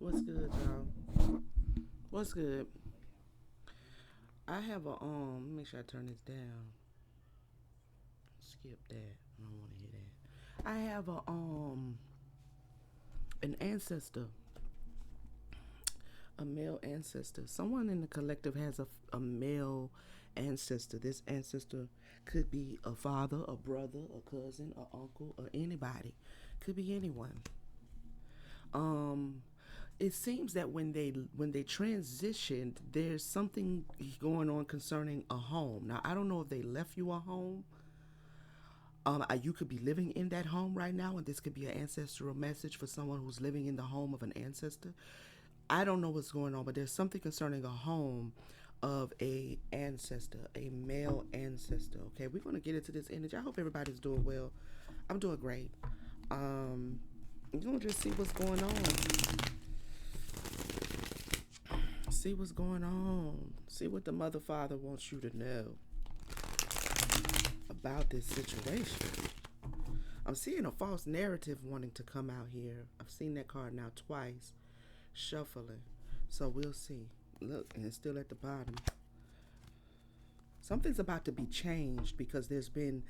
What's good, y'all? What's good? I have a let me make sure I turn this down. Skip that. I don't want to hear that. I have a an ancestor, a male ancestor. Someone in the collective has a male ancestor. This ancestor could be a father, a brother, a cousin, a uncle, or anybody. Could be anyone. Um it seems that when they transitioned, there's something going on concerning a home. Now, I don't know if they left you a home. You could be living in that home right now, and this could be an ancestral message for someone who's living in the home of an ancestor. I don't know what's going on, but there's something concerning a home of a ancestor, a male ancestor. Okay, we're gonna get into this energy. I hope everybody's doing well. I'm doing great. Um, we're gonna just see what's going on. See what's going on. See what the mother father wants you to know about this situation. I'm seeing a false narrative wanting to come out here. I've seen that card now twice, shuffling. So we'll see. Look, and it's still at the bottom. Something's about to be changed because there's been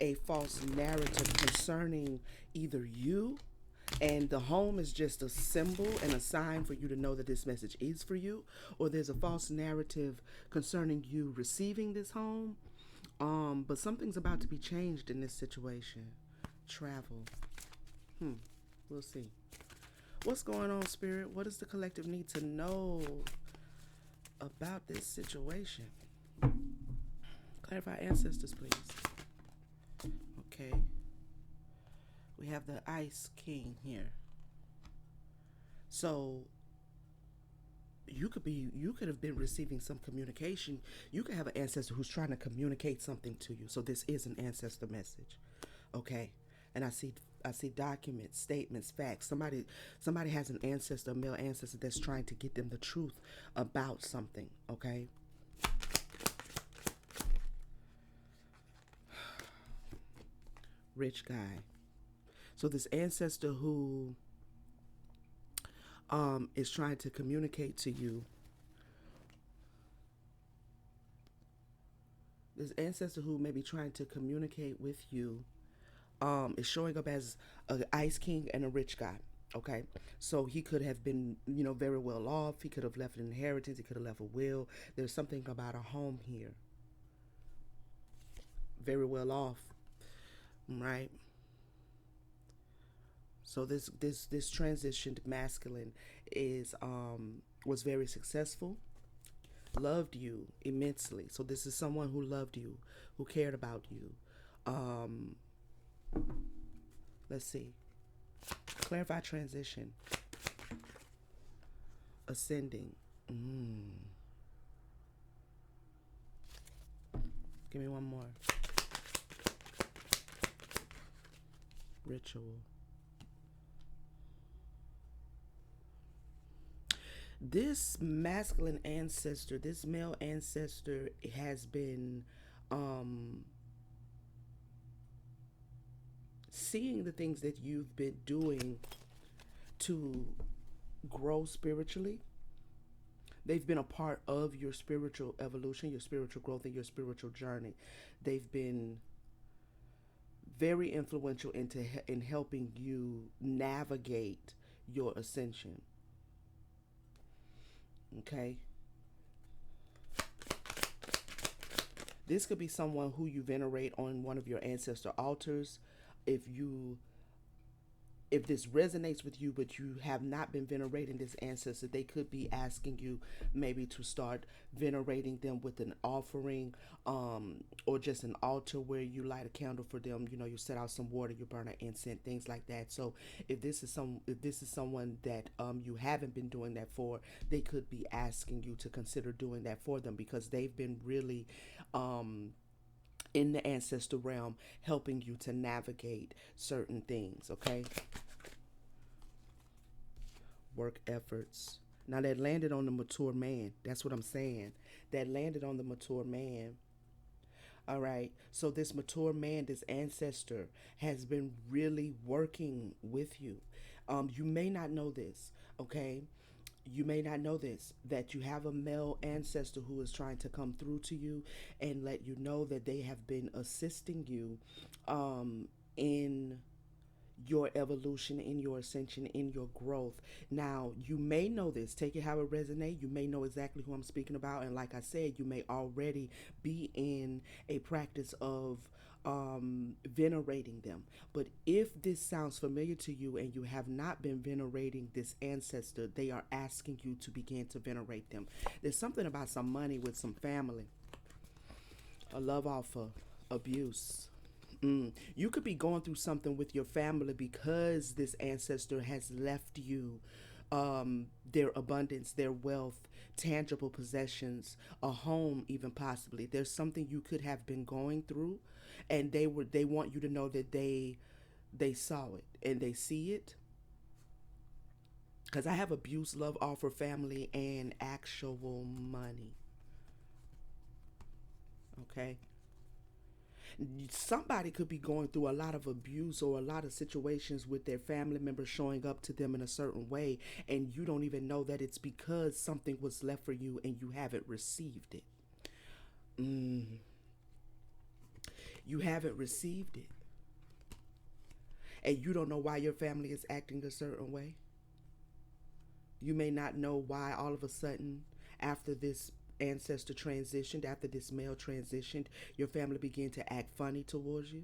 a false narrative concerning either you, and the home is just a symbol and a sign for you to know that this message is for you, or there's a false narrative concerning you receiving this home. But something's about to be changed in this situation. Travel. We'll see. What's going on, Spirit? What does the collective need to know about this situation? Clarify ancestors, please. Okay. We have the Ice King here. So you could have been receiving some communication. You could have an ancestor who's trying to communicate something to you. So this is an ancestor message. Okay. And I see documents, statements, facts. Somebody has an ancestor, a male ancestor that's trying to get them the truth about something, okay? Rich guy. So this ancestor who is trying to communicate to you, this ancestor who may be trying to communicate with you, is showing up as an ice king and a rich guy. Okay, so he could have been, very well off. He could have left an inheritance. He could have left a will. There's something about a home here. Very well off, right? So this transitioned masculine is was very successful, loved you immensely. So this is someone who loved you, who cared about you. Um, let's see. Clarify transition. Ascending. Give me one more. Ritual. This masculine ancestor, this male ancestor has been um, seeing the things that you've been doing to grow spiritually. They've been a part of your spiritual evolution, your spiritual growth, and your spiritual journey. They've been very influential in helping you navigate your ascension. Okay, this could be someone who you venerate on one of your ancestor altars. If you if this resonates with you, but you have not been venerating this ancestor, they could be asking you maybe to start venerating them with an offering, or just an altar where you light a candle for them. You set out some water, you burn an incense, things like that. So if this is someone that you haven't been doing that for, they could be asking you to consider doing that for them because they've been really in the ancestor realm helping you to navigate certain things. Okay, work efforts. Now that landed on the mature man. That's what I'm saying. That landed on the mature man. All right. So this mature man, this ancestor, has been really working with you. You may not know this, okay? You may not know this, that you have a male ancestor who is trying to come through to you and let you know that they have been assisting you in your evolution, in your ascension, in your growth. Now, you may know this. Take it how it resonates. You may know exactly who I'm speaking about. And like I said, you may already be in a practice of venerating them. But if this sounds familiar to you and you have not been venerating this ancestor, they are asking you to begin to venerate them. There's something about some money with some family, a love offer, abuse. You could be going through something with your family because this ancestor has left you their abundance, their wealth, tangible possessions, a home, even possibly. There's something you could have been going through, and they want you to know that they saw it and they see it. Because I have abuse, love offer, family, and actual money. Okay, somebody could be going through a lot of abuse or a lot of situations with their family members showing up to them in a certain way, and you don't even know that it's because something was left for you and you haven't received it. You haven't received it, and you don't know why your family is acting a certain way. You may not know why all of a sudden, after this ancestor transitioned, after this male transitioned, your family began to act funny towards you.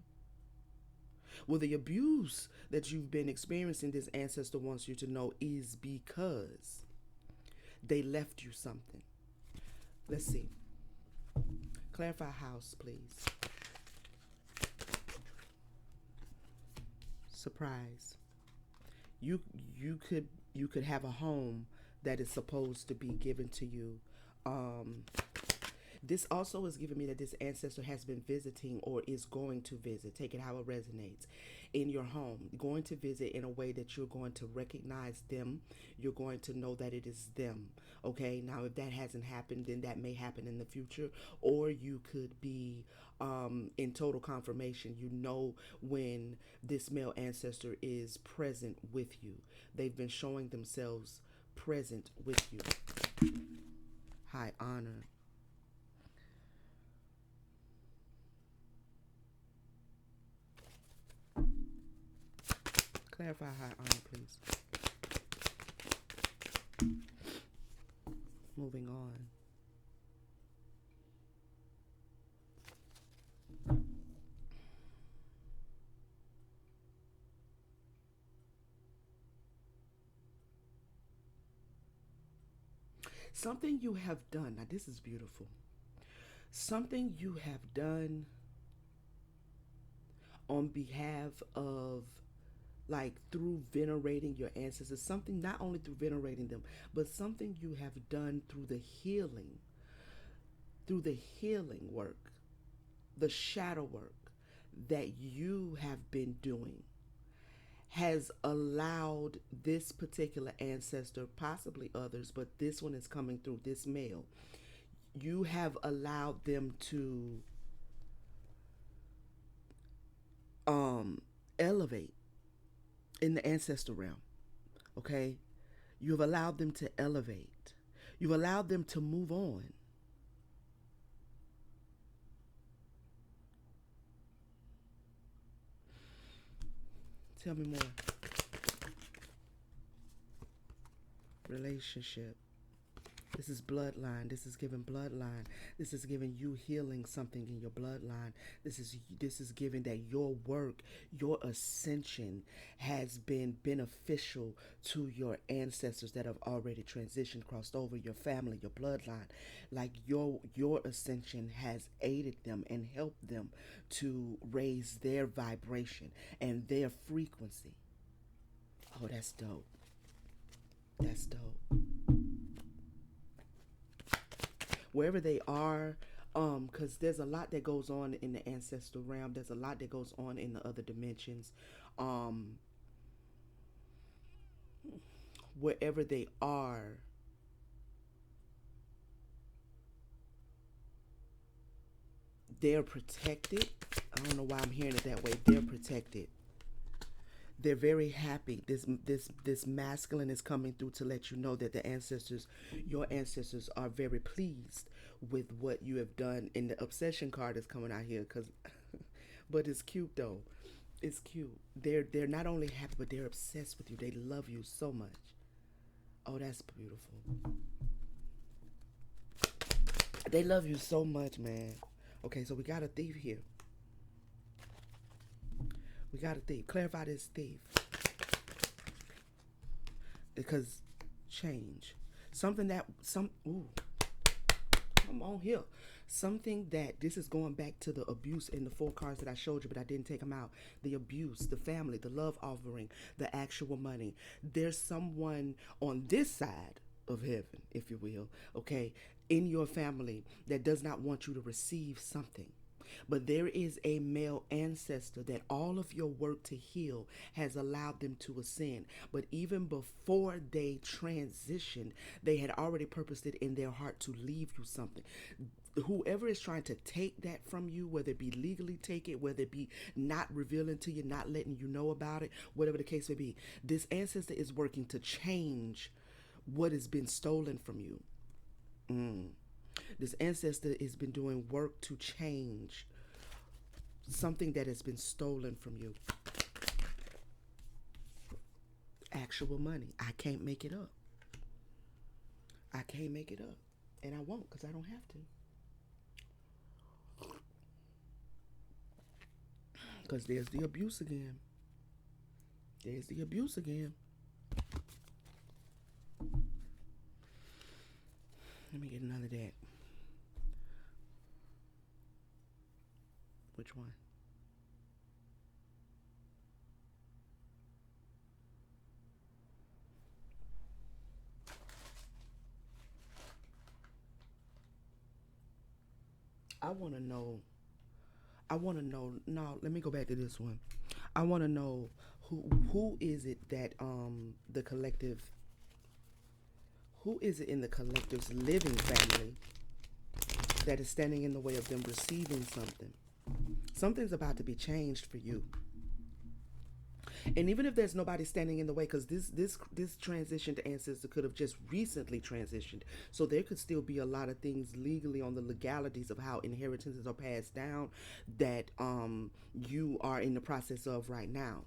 Well, the abuse that you've been experiencing, this ancestor wants you to know, is because they left you something. Let's see. Clarify house, please. Surprise. You you could you could have a home that is supposed to be given to you. Um, This also is giving me that this ancestor has been visiting or is going to visit. Take it how it resonates in your home. Going to visit in a way that you're going to recognize them. You're going to know that it is them. Okay. Now, if that hasn't happened, then that may happen in the future, or you could be in total confirmation. You know when this male ancestor is present with you. They've been showing themselves present with you. High honor. Clarify high honor, please. Moving on. Something you have done. Now, this is beautiful. Something you have done on behalf of, like, through venerating your ancestors. Something not only through venerating them, but something you have done through the healing work, the shadow work that you have been doing has allowed this particular ancestor, possibly others, but this one is coming through this male. You have allowed them to elevate in the ancestor realm. Okay? You've allowed them to elevate. You've allowed them to move on. Tell me more. Relationship. This is bloodline. This is giving bloodline. This is giving you healing something in your bloodline. This is giving that your work, your ascension has been beneficial to your ancestors that have already transitioned, crossed over, your family, your bloodline. Like your ascension has aided them and helped them to raise their vibration and their frequency. Oh, that's dope. That's dope. Wherever they are, because there's a lot that goes on in the ancestral realm. There's a lot that goes on in the other dimensions. Um, Wherever they are, they're protected. I don't know why I'm hearing it that way. They're protected. They're very happy. This masculine is coming through to let you know that the ancestors, your ancestors, are very pleased with what you have done. And the obsession card is coming out here because, but it's cute though. It's cute. They're not only happy, but they're obsessed with you. They love you so much. Oh, that's beautiful. They love you so much, man. Okay, so we got a thief here. We got a thief. Clarify this thief. Because change. Something that ooh, come on here. Something that this is going back to the abuse in the four cards that I showed you, but I didn't take them out. The abuse, the family, the love offering, the actual money. There's someone on this side of heaven, if you will, okay, in your family that does not want you to receive something. But there is a male ancestor that all of your work to heal has allowed them to ascend. But even before they transitioned, they had already purposed it in their heart to leave you something. Whoever is trying to take that from you, whether it be legally take it, whether it be not revealing to you, not letting you know about it, whatever the case may be, this ancestor is working to change what has been stolen from you. This ancestor has been doing work to change something that has been stolen from you. Actual money. I can't make it up. I can't make it up. And I won't because I don't have to. Because there's the abuse again. There's the abuse again. Let me get another deck. Which one? I want to know. I want to know. No, let me go back to this one. I want to know who is it that the collective. Who is it in the collective's living family that is standing in the way of them receiving something? Something's about to be changed for you. And even if there's nobody standing in the way, because this transition to ancestor could have just recently transitioned, so there could still be a lot of things legally on the legalities of how inheritances are passed down that you are in the process of right now.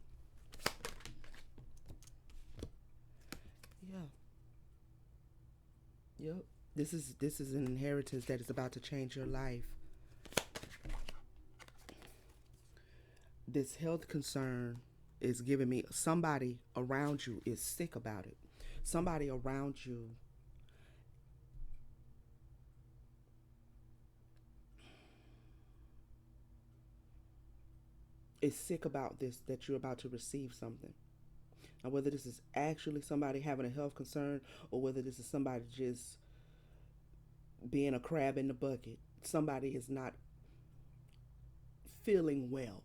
Yeah. Yep. This is an inheritance that is about to change your life. This health concern is giving me somebody around you is sick about it. Somebody around you is sick about this, that you're about to receive something. Now, whether this is actually somebody having a health concern or whether this is somebody just being a crab in the bucket, somebody is not feeling well.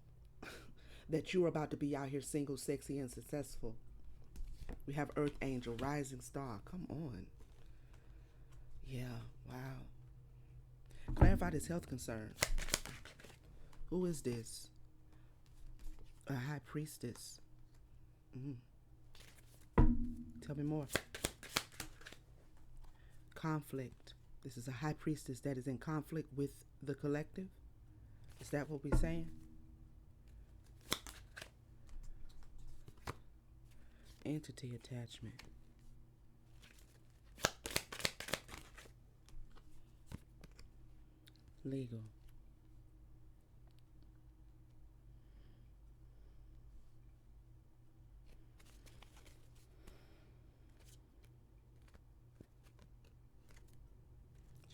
That you're about to be out here single, sexy, and successful. We have Earth Angel, Rising Star. Come on. Yeah, wow. Clarify this health concern. Who is this? A high priestess. Tell me more. Conflict. This is a high priestess that is in conflict with the collective. Is that what we're saying? Entity attachment. Legal.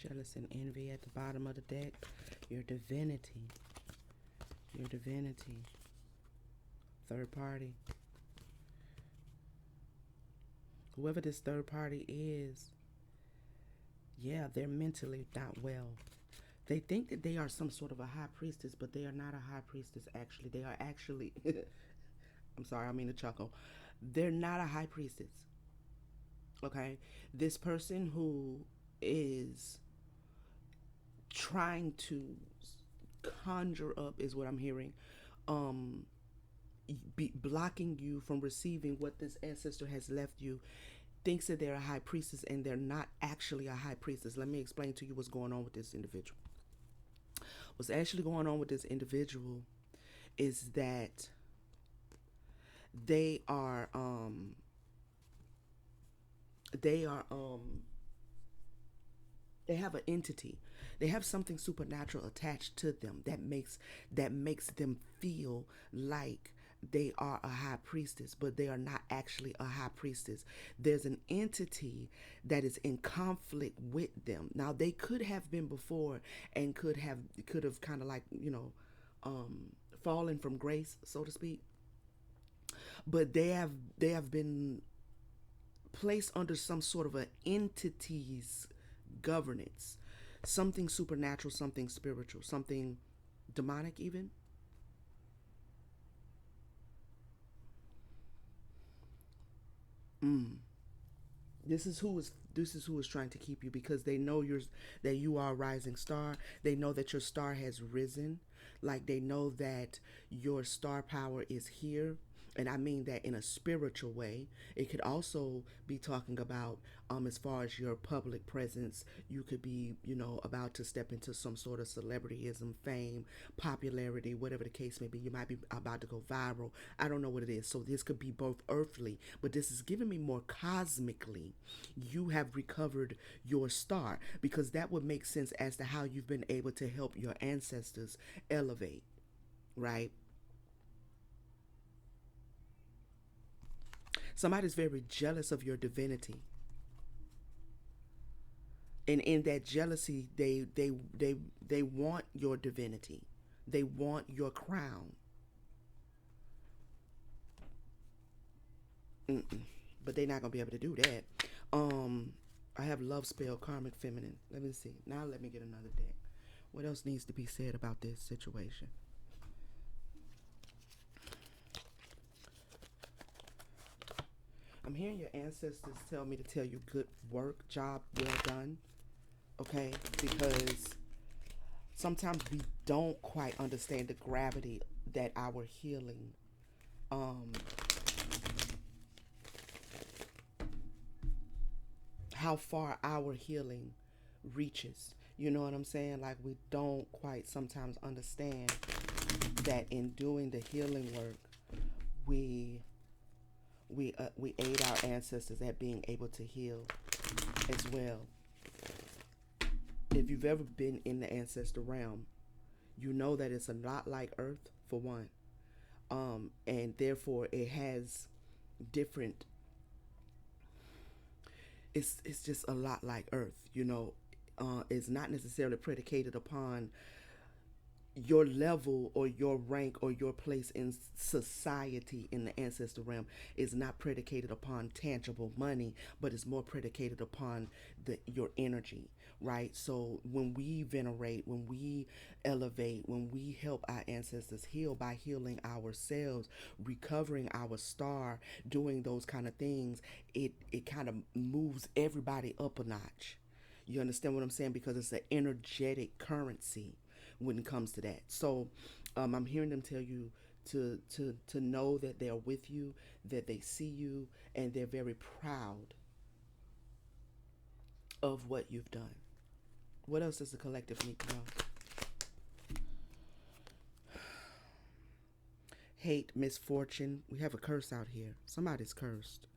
Jealous and envy at the bottom of the deck. Your divinity. Your divinity. Third party. Whoever this third party is, yeah, they're mentally not well. They think that they are some sort of a high priestess, but they are not a high priestess, actually. They are actually, I'm sorry, I mean to chuckle. They're not a high priestess, okay? This person who is trying to conjure up, is what I'm hearing, be blocking you from receiving what this ancestor has left you, thinks that they're a high priestess and they're not actually a high priestess. Let me explain to you what's going on with this individual. What's actually going on with this individual is that they are they are they have an entity, they have something supernatural attached to them that makes them feel like they are a high priestess, but they are not actually a high priestess. There's an entity that is in conflict with them. Now they could have been before and could have kind of like, fallen from grace, so to speak, but they have been placed under some sort of an entity's governance, something supernatural, something spiritual, something demonic even. Mm. This is who is trying to keep you, because they know that you are a rising star. They know that your star has risen. Like, they know that your star power is here. And I mean that in a spiritual way. It could also be talking about, as far as your public presence, you could be, about to step into some sort of celebrityism, fame, popularity, whatever the case may be. You might be about to go viral. I don't know what it is. So this could be both earthly, but this is giving me more cosmically. You have recovered your star, because that would make sense as to how you've been able to help your ancestors elevate, right? Somebody's very jealous of your divinity, and in that jealousy, they want your divinity. They want your crown. Mm-mm. But they're not gonna be able to do that. Um, I have love spell karmic feminine. Let me see. Now let me get another deck. What else needs to be said about this situation? I'm hearing your ancestors tell me to tell you good work, job well done. Okay, because sometimes we don't quite understand the gravity that our healing, um, how far our healing reaches. You know what I'm saying? Like, we don't quite sometimes understand that in doing the healing work, we we aid our ancestors at being able to heal as well. If you've ever been in the ancestor realm, you know that it's a lot like Earth, for one, and therefore it has different. It's just a lot like Earth, It's not necessarily predicated upon your level or your rank or your place in society. In the ancestor realm is not predicated upon tangible money, but it's more predicated upon your energy, right? So when we venerate, when we elevate, when we help our ancestors heal by healing ourselves, recovering our star, doing those kind of things, it kind of moves everybody up a notch. You understand what I'm saying? Because it's an energetic currency when it comes to that. So I'm hearing them tell you to know that they're with you, that they see you, and they're very proud of what you've done. What else does the collective need to know? Hate, misfortune. We have a curse out here. Somebody's cursed.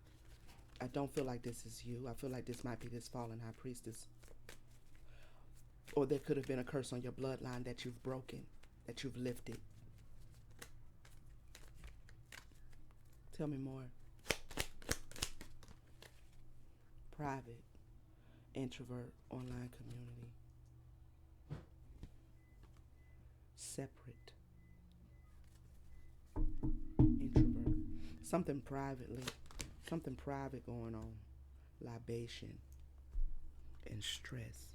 I don't feel like this is you. I feel like this might be this fallen high priestess. Or there could have been a curse on your bloodline that you've broken, that you've lifted. Tell me more. Private, introvert, online community. Separate, introvert. Something private going on. Libation and stress.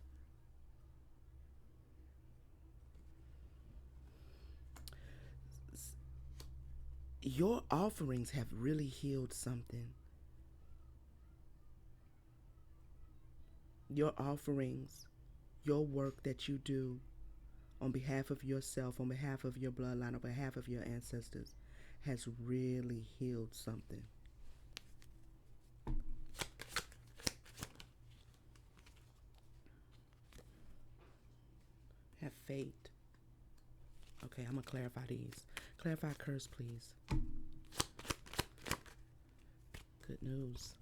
Your offerings have really healed something. Your offerings, your work that you do on behalf of yourself, on behalf of your bloodline, on behalf of your ancestors, has really healed something. Have faith. Okay, I'm going to clarify these. Clarify curse, please. Good news.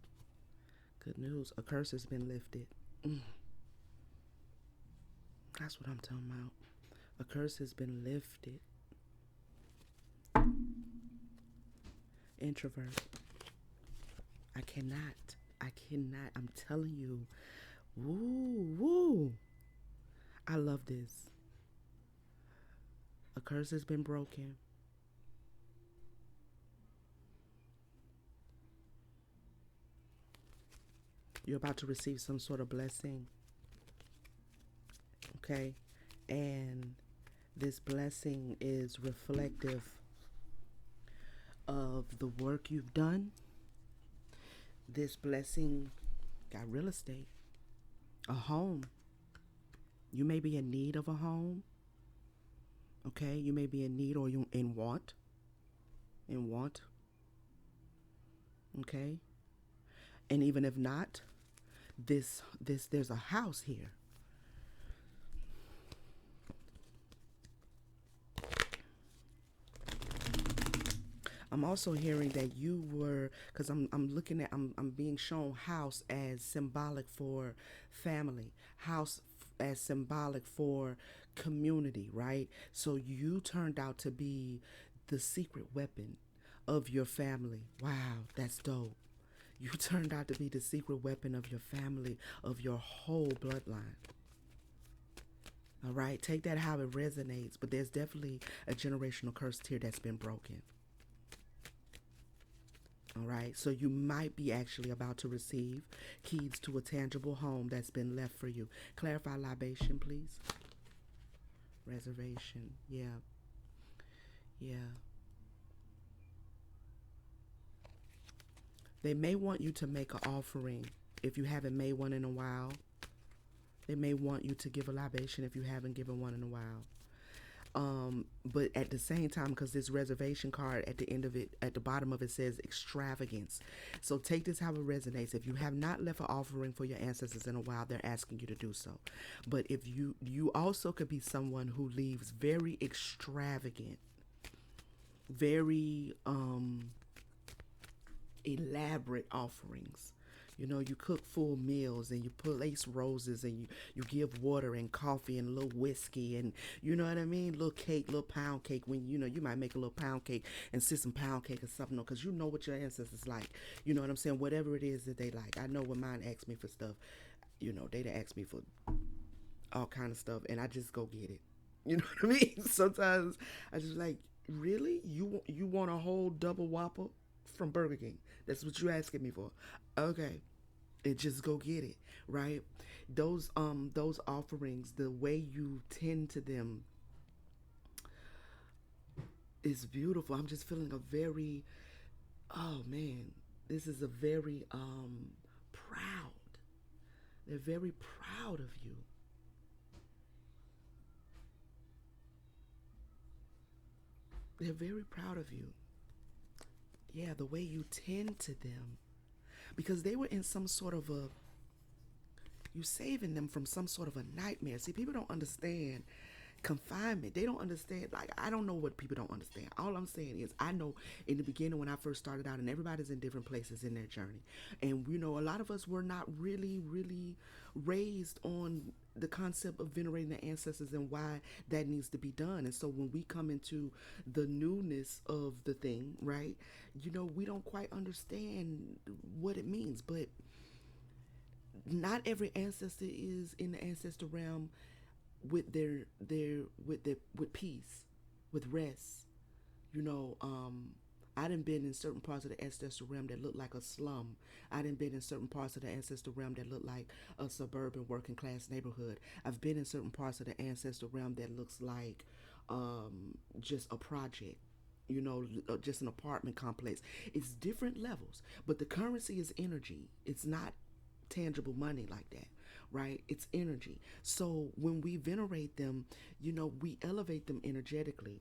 Good news. A curse has been lifted. That's what I'm talking about. A curse has been lifted. Introvert. I cannot. I'm telling you. Woo, woo. I love this. A curse has been broken. You're about to receive some sort of blessing. Okay? And this blessing is reflective of the work you've done. This blessing got real estate, a home. You may be in need of a home. Okay? You may be in need or you in want. In want. Okay? And even if not, there's a house here. I'm also hearing that you were, because I'm being shown house as symbolic for family, house as symbolic for community, right? So you turned out to be the secret weapon of your family. Wow, that's dope. You turned out to be the secret weapon of your family, of your whole bloodline. All right, take that how it resonates, but there's definitely a generational curse here that's been broken. All right, so you might be actually about to receive keys to a tangible home that's been left for you. Clarify libation, please. Reservation, yeah, yeah. They may want you to make an offering if you haven't made one in a while. They may want you to give a libation if you haven't given one in a while. But at the same time, because this reservation card at the end of it, at the bottom of it says extravagance. So take this how it resonates. If you have not left an offering for your ancestors in a while, they're asking you to do so. But if you also could be someone who leaves very extravagant, very elaborate offerings. You know, you cook full meals and you place roses and you give water and coffee and a little whiskey and you know what I mean? Little cake, little pound cake. When you might make a little pound cake and sit some pound cake or something because you know what your ancestors like. You know what I'm saying? Whatever it is that they like. I know when mine ask me for stuff, they'd ask me for all kind of stuff and I just go get it. You know what I mean? Sometimes I just like, really? You want a whole double Whopper from Burger King? That's what you asking me for? Okay, and just go get it, right? Those offerings, the way you tend to them is beautiful. I'm just feeling a very, oh man, this is a very proud. They're very proud of you. They're very proud of you. Yeah, the way you tend to them. Because they were in some sort of a, you saving them from some sort of a nightmare. See, people don't understand confinement. They don't understand. Like, I don't know what people don't understand. All I'm saying is I know in the beginning when I first started out, and everybody's in different places in their journey, and a lot of us were not really raised on the concept of venerating the ancestors and why that needs to be done. And so when we come into the newness of the thing, right, we don't quite understand what it means. But not every ancestor is in the ancestor realm with with peace, with rest. You know, I done been in certain parts of the ancestral realm that look like a slum. I done been in certain parts of the ancestral realm that look like a suburban working class neighborhood. I've been in certain parts of the ancestral realm that looks like just a project. Just an apartment complex. It's different levels, but the currency is energy. It's not tangible money like that, right? It's energy. So when we venerate them, we elevate them energetically.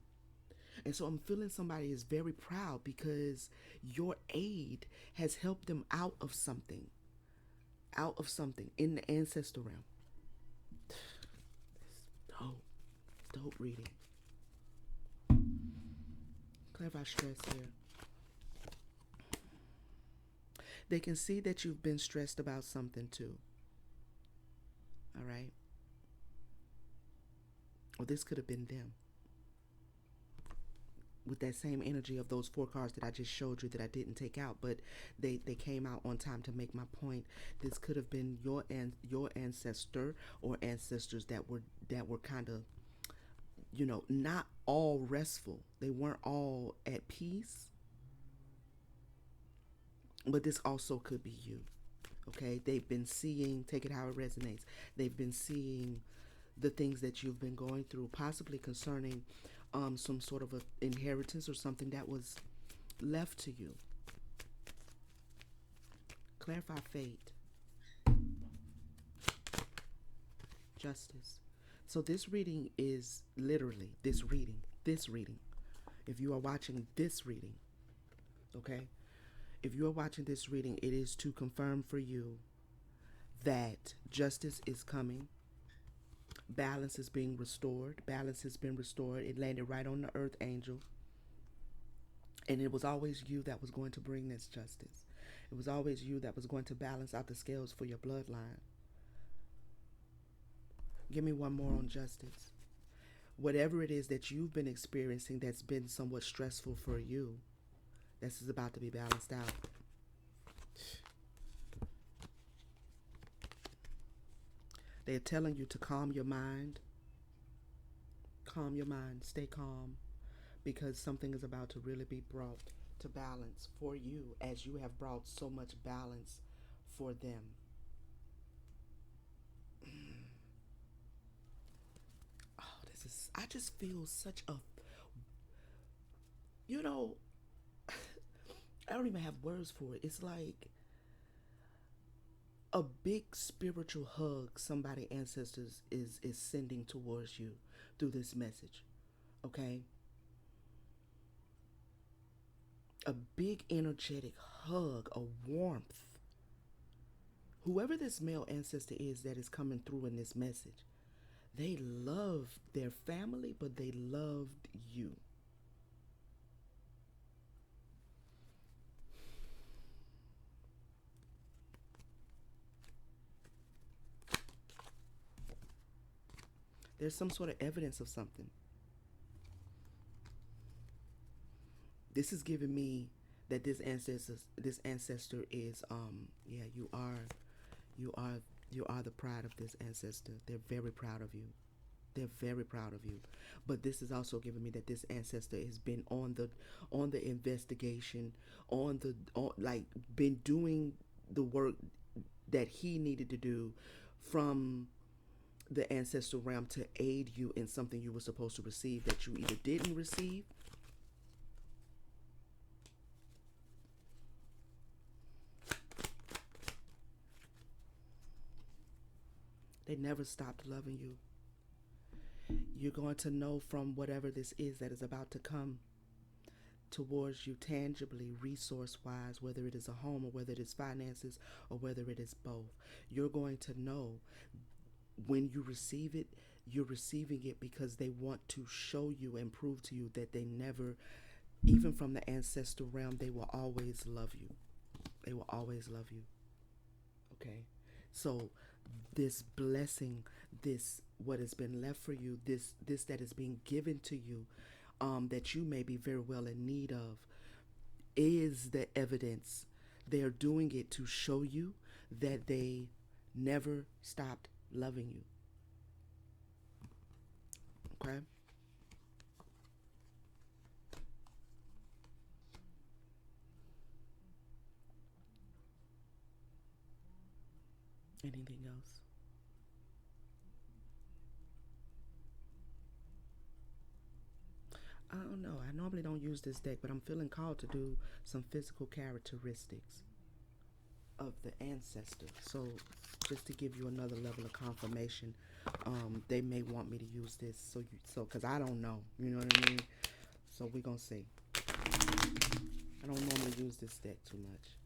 And so I'm feeling somebody is very proud because your aid has helped them out of something in the ancestor realm. Dope, dope reading. Clarify stress here. They can see that you've been stressed about something too. All right. Or this could have been them. With that same energy of those four cards that I just showed you that I didn't take out, but they came out on time to make my point. This could have been your ancestor or ancestors that were kind of, not all restful. They weren't all at peace. But this also could be you. Okay? They've been seeing, take it how it resonates. They've been seeing the things that you've been going through, possibly concerning some sort of a inheritance or something that was left to you. Clarify fate. Justice. So this reading is literally this reading. If you are watching this reading, okay? If you are watching this reading, it is to confirm for you that justice is coming. Balance is being restored. Balance has been restored. It landed right on the earth angel. And it was always you that was going to bring this justice. It was always you that was going to balance out the scales for your bloodline. Give me one more on justice. Whatever it is that you've been experiencing that's been somewhat stressful for you, this is about to be balanced out. They're telling you to calm your mind. Calm your mind. Stay calm. Because something is about to really be brought to balance for you as you have brought so much balance for them. Oh, I just feel such a, I don't even have words for it. It's like a big spiritual hug somebody ancestors is sending towards you through this message. Okay? A big energetic hug, a warmth. Whoever this male ancestor is that is coming through in this message, they loved their family, but they loved you. There's some sort of evidence of something. This is giving me that this ancestor is you are the pride of this ancestor. They're very proud of you. They're very proud of you. But this is also giving me that this ancestor has been on the investigation, been doing the work that he needed to do from the ancestral realm to aid you in something you were supposed to receive that you either didn't receive. They never stopped loving you. You're going to know from whatever this is that is about to come towards you tangibly, resource-wise, whether it is a home or whether it is finances or whether it is both. You're going to know when you receive it, you're receiving it because they want to show you and prove to you that they never, even from the ancestral realm, they will always love you. They will always love you. Okay? So this blessing, this what has been left for you, this that is being given to you, that you may be very well in need of, is the evidence. They are doing it to show you that they never stopped loving you. Okay? Anything else? I don't know. I normally don't use this deck, but I'm feeling called to do some physical characteristics of the ancestor. So just to give you another level of confirmation, they may want me to use this. So because I don't know, you know what I mean? So we're going to see. I don't normally use this deck too much.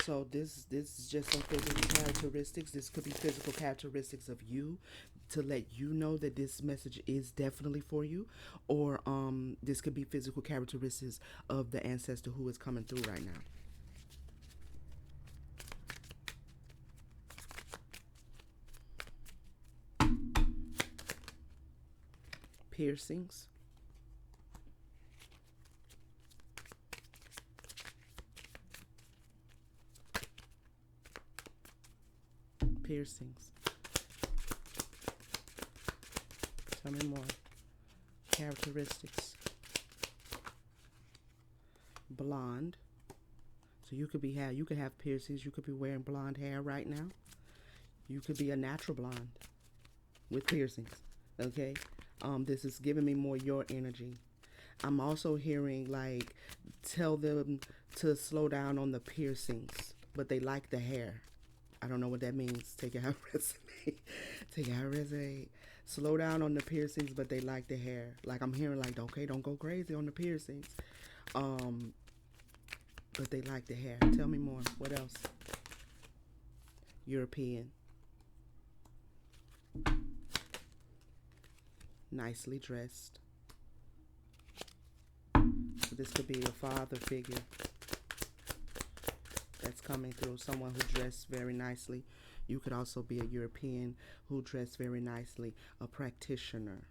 So this is just some physical characteristics. This could be physical characteristics of you to let you know that this message is definitely for you, or this could be physical characteristics of the ancestor who is coming through right now. Piercings. Piercings. Tell me more. Characteristics. Blonde. So you could have piercings. You could be wearing blonde hair right now. You could be a natural blonde with piercings. Okay. This is giving me more your energy. I'm also hearing like tell them to slow down on the piercings, but they like the hair. I don't know what that means. Take it how it resonates. Take it how it resonates. Slow down on the piercings, but they like the hair. Like I'm hearing like, okay, don't go crazy on the piercings. But they like the hair. Tell me more. What else? European. Nicely dressed. So this could be a father figure that's coming through. Someone who dressed very nicely. You could also be a European who dressed very nicely. A practitioner.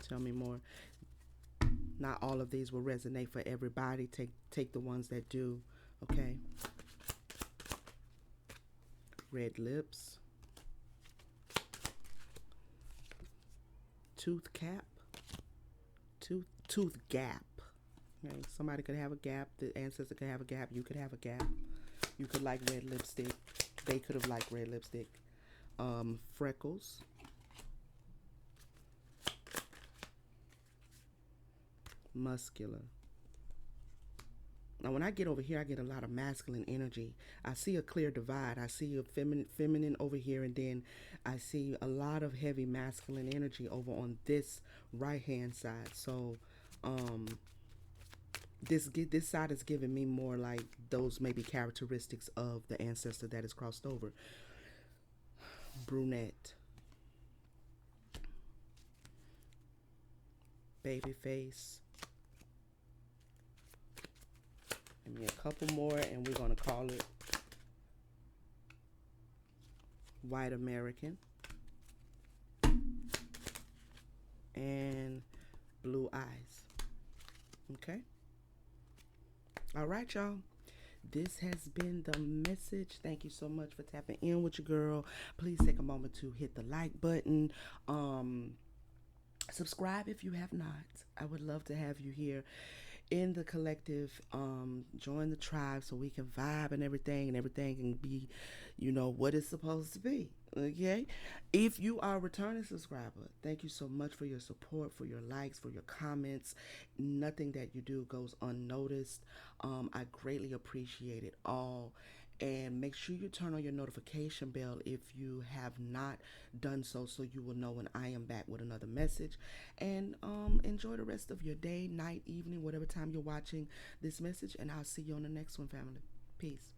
Tell me more. Not all of these will resonate for everybody. Take the ones that do. Okay. Red lips. Tooth cap. Tooth gap. Okay. Somebody could have a gap. The ancestor could have a gap. You could have a gap. You could like red lipstick. They could have liked red lipstick. Freckles. Muscular. Now, when I get over here, I get a lot of masculine energy. I see a clear divide. I see a feminine over here, and then I see a lot of heavy masculine energy over on this right-hand side. So, this side is giving me more like those maybe characteristics of the ancestor that is crossed over. Brunette. Baby face. Give me a couple more and we're going to call it white American. And blue eyes. Okay? All right, y'all. This has been the message. Thank you so much for tapping in with your girl. Please take a moment to hit the like button. Subscribe if you have not. I would love to have you here in the collective. Join the tribe so we can vibe and everything can be, what it's supposed to be. Okay? If you are a returning subscriber, thank you so much for your support, for your likes, for your comments. Nothing that you do goes unnoticed. I greatly appreciate it all. And make sure you turn on your notification bell if you have not done so you will know when I am back with another message. And enjoy the rest of your day, night, evening, whatever time you're watching this message. And I'll see you on the next one, family. Peace.